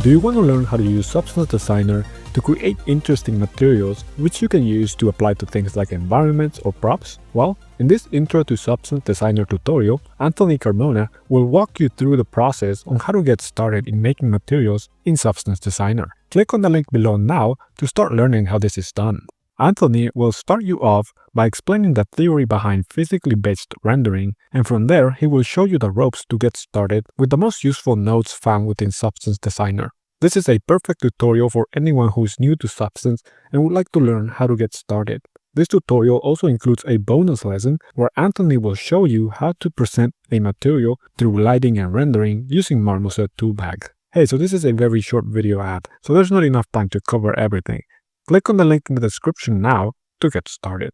Do you want to learn how to use Substance Designer to create interesting materials which you can use to apply to things like environments or props? Well, in this Intro to Substance Designer tutorial, Anthony Carmona will walk you through the process on how to get started in making materials in Substance Designer. Click on the link below now to start learning how this is done. Anthony will start you off by explaining the theory behind physically based rendering, and from there he will show you the ropes to get started with the most useful nodes found within Substance Designer. This is a perfect tutorial for anyone who is new to Substance and would like to learn how to get started. This tutorial also includes a bonus lesson where Anthony will show you how to present a material through lighting and rendering using Marmoset Toolbag. Hey, so this is a very short video ad, so there's not enough time to cover everything. Click on the link in the description now to get started.